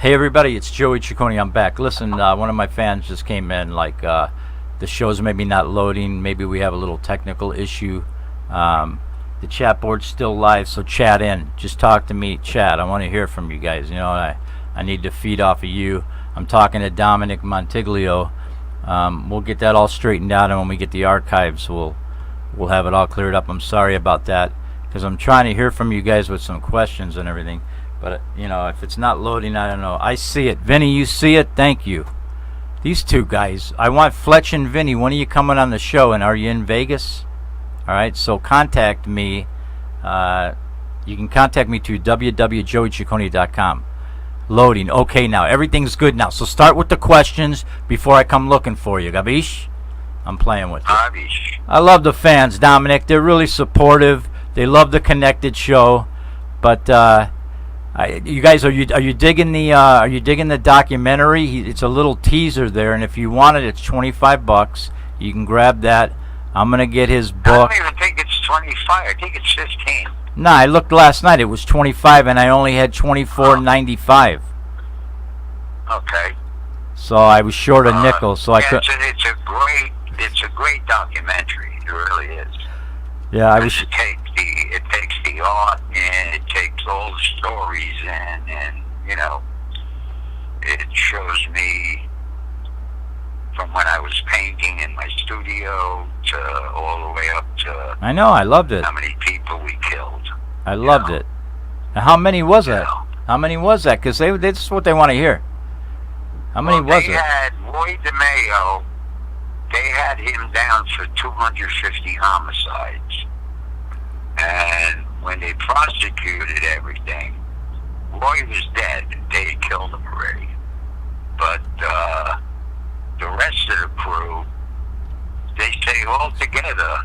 Hey everybody, it's Joey Ciccone. I'm back. Listen, one of my fans just came in the show's maybe not loading. Maybe we have a little technical issue. The chat board's still live, so chat in. Just talk to me, chat. I want to hear from you guys. I need to feed off of you. I'm talking to Dominick Montiglio. We'll get that all straightened out, and when we get the archives, we'll have it all cleared up. I'm sorry about that, because I'm trying to hear from you guys with some questions and everything. But, if it's not loading, I don't know. I see it. Vinny, you see it? Thank you. These two guys. I want Fletch and Vinny. When are you coming on the show? And are you in Vegas? All right, so contact me. You can contact me to www.joeyciccone.com. Loading. Okay, now. Everything's good now. So start with the questions before I come looking for you. Gabish? I'm playing with you. Gabish. I love the fans, Dominic. They're really supportive. They love the Connected show. But, you guys, are you digging the documentary? It's a little teaser there, and if you want it, it's $25. You can grab that. I'm gonna get his book. I don't even think it's 25. I think it's 15. Nah, I looked last night. It was 25, and I only had 24.95. Okay. So I was short a nickel. So I could. It's a great documentary. It really is. Yeah, I was. It takes the art and it takes all the stories and it shows me from when I was painting in my studio to all the way up to. I know, I loved it. How many people we killed? I loved it. Now, how many was that? How many was that? Because this is what they want to hear. How many was it? They had Roy DeMeo. They had him down for 250 homicides. And when they prosecuted everything, Roy was dead. They had killed him already. But the rest of the crew, they say all together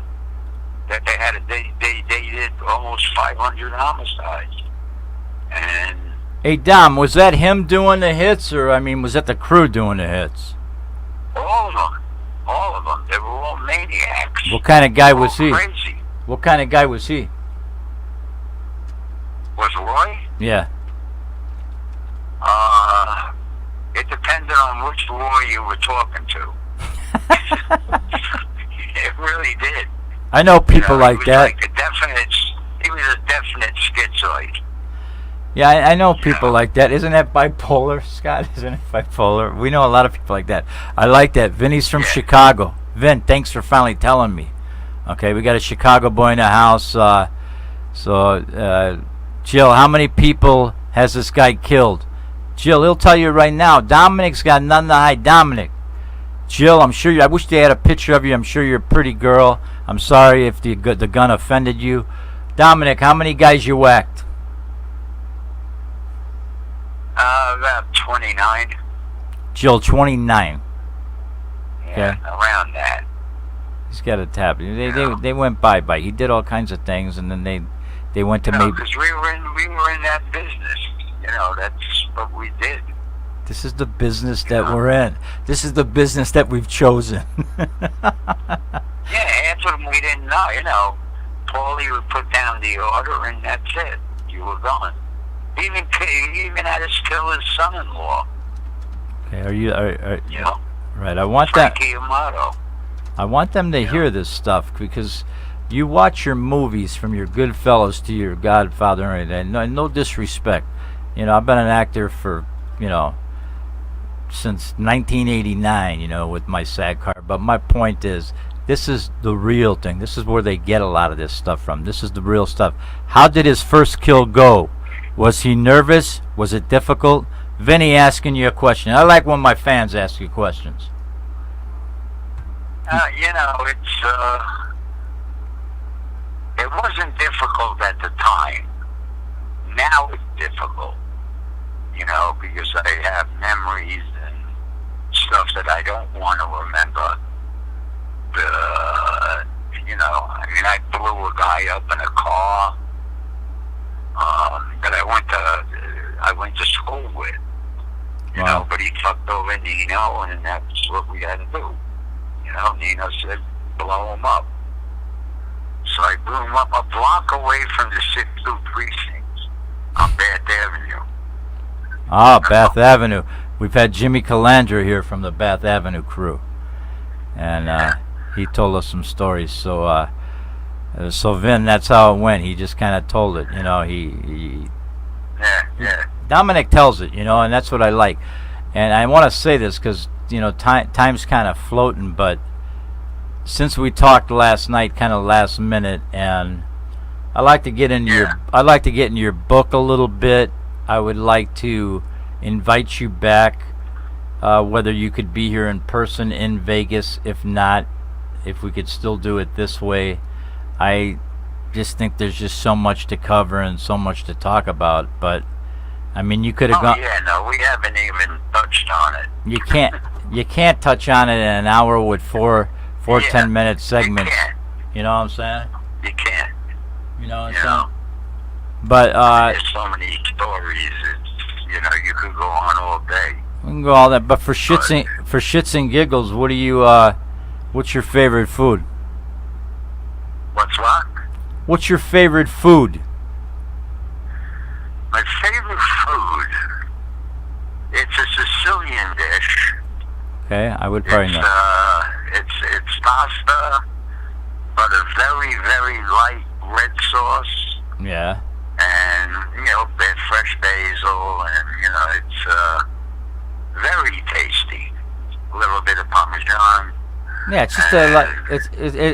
that they did almost 500 homicides. And hey Dom, was that him doing the hits, or was that the crew doing the hits? All of them. They were all maniacs. What kind of guy was he? Crazy. What kind of guy was he? Was Roy? Yeah. It depended on which Roy you were talking to. It really did. I know people like that. He was a definite schizoid. Yeah, I know people like that. Isn't that bipolar, Scott? Isn't it bipolar? We know a lot of people like that. I like that. Vinny's from Chicago. Vin, thanks for finally telling me. Okay, we got a Chicago boy in the house. Jill, how many people has this guy killed? Jill, he'll tell you right now. Dominick's got nothing to hide. Dominick. Jill, I wish they had a picture of you. I'm sure you're a pretty girl. I'm sorry if the gun offended you. Dominick, how many guys you whacked? About 29. Jill, 29. Yeah, okay. Around that. He's got a tab. They went bye-bye. He did all kinds of things, and then they went to maybe. Because we were in that business. That's what we did. This is the business that we're in. This is the business that we've chosen. Yeah, half of them we didn't know. Paulie would put down the order, and that's it. You were gone. He even had to kill his son-in-law. Okay, are you right? I want Frankie Amato. I want them to hear this stuff, because you watch your movies from your Goodfellas to your Godfather, and no disrespect. I've been an actor for, since 1989, with my SAG card. But my point is, this is the real thing. This is where they get a lot of this stuff from. This is the real stuff. How did his first kill go? Was he nervous? Was it difficult? Vinny asking you a question. I like when my fans ask you questions. It wasn't difficult at the time. Now it's difficult, because I have memories and stuff that I don't want to remember. I blew a guy up in a car that I went to school with. Wow. But he fucked over Nino, and that's what we had to do. Nino said, blow him up. So I blew him up a block away from the 6-2 precinct on Bath Avenue. Ah, Bath Avenue. We've had Jimmy Calandra here from the Bath Avenue crew, and he told us some stories. So Vin, that's how it went. He just kind of told it, Yeah. Dominic tells it, and that's what I like. And I want to say this because time's kind of floating, but since we talked last night, kind of last minute, and I like to get into your book a little bit. I would like to invite you back, whether you could be here in person in Vegas. If not, if we could still do it this way. I just think there's just so much to cover and so much to talk about. But I mean, you could have gone. Yeah, no, we haven't even touched on it. You can't touch on it in an hour with four 10-minute segments. You can't. You know what I'm saying? You can't. You know what I'm saying? But there's so many stories. You could go on all day. We can go all that. But for shits and giggles, what do you? What's your favorite food? What's what? What's your favorite food? My favorite food. It's a Sicilian dish. Okay, I would probably know. It's pasta, but a very, very light red sauce. Yeah. And fresh basil, and it's very tasty. A little bit of Parmesan. Yeah, it's just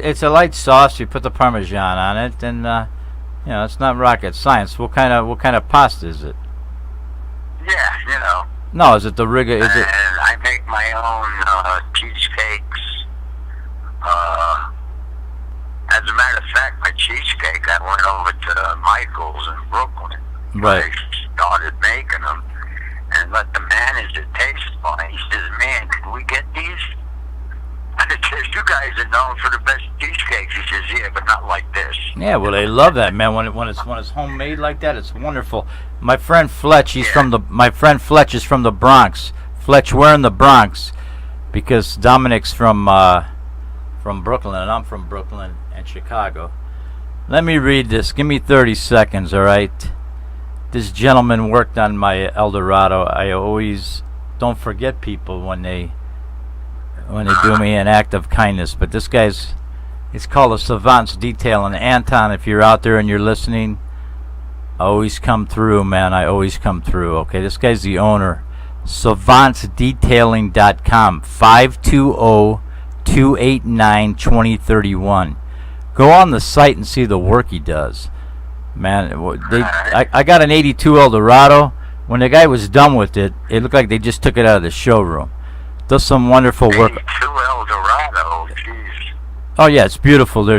it's a light sauce. You put the Parmesan on it, and it's not rocket science. What kind of pasta is it? Yeah, No, is it the rigor? And I make my own cheesecakes. As a matter of fact, my cheesecake, I went over to Michael's in Brooklyn. Right. I started making them and let the manager taste one. He says, "Man, can we get these?" I says, "You guys are known for the best cheesecakes." He says, "Yeah, but not like this." Yeah, well, they love that, man. When it's homemade like that, it's wonderful. My friend Fletch, my friend Fletch is from the Bronx. Fletch, we're in the Bronx because Dominic's from Brooklyn and I'm from Brooklyn and Chicago. Let me read this. Give me 30 seconds, all right? This gentleman worked on my Eldorado. I always don't forget people when they do me an act of kindness. But this guy's, it's called a Savant's Detail. And Anton, if you're out there and you're listening, I always come through, man. I always come through. Okay, this guy's the owner. SavantsDetailing.com. 520-289-2031. Go on the site and see the work he does. Man, I got an 82 Eldorado. When the guy was done with it, it looked like they just took it out of the showroom. Does some wonderful work. 82 Eldorado, jeez. Oh yeah, it's beautiful.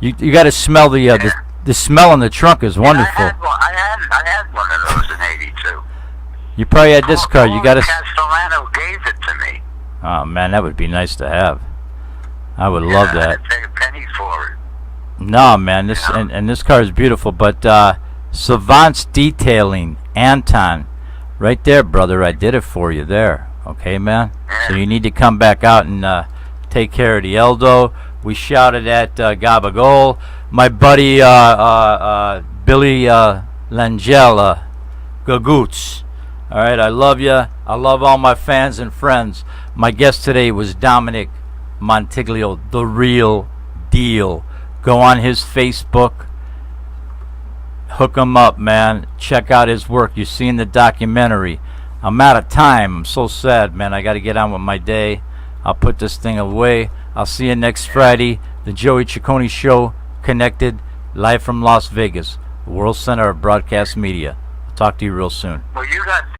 You got to smell the smell in the trunk is wonderful. I had one of those in '82. You probably had this car. You got to. Castellano gave it to me. Oh man, that would be nice to have. I would love that. I'd pay a penny for it. No, man, this car is beautiful. But Savant's Detailing, Anton, right there, brother. I did it for you there. Okay, man. Yeah. So you need to come back out and take care of the Eldo. We shouted at Gabagol. My buddy Billy Langella, Gagoots. All right, I love you. I love all my fans and friends. My guest today was Dominick Montiglio, the real deal. Go on his Facebook. Hook him up, man. Check out his work. You've seen the documentary. I'm out of time. I'm so sad, man. I got to get on with my day. I'll put this thing away. I'll see you next Friday. The Joey Ciccone Show, connected, live from Las Vegas, World Center of Broadcast Media. I'll talk to you real soon. Well, you got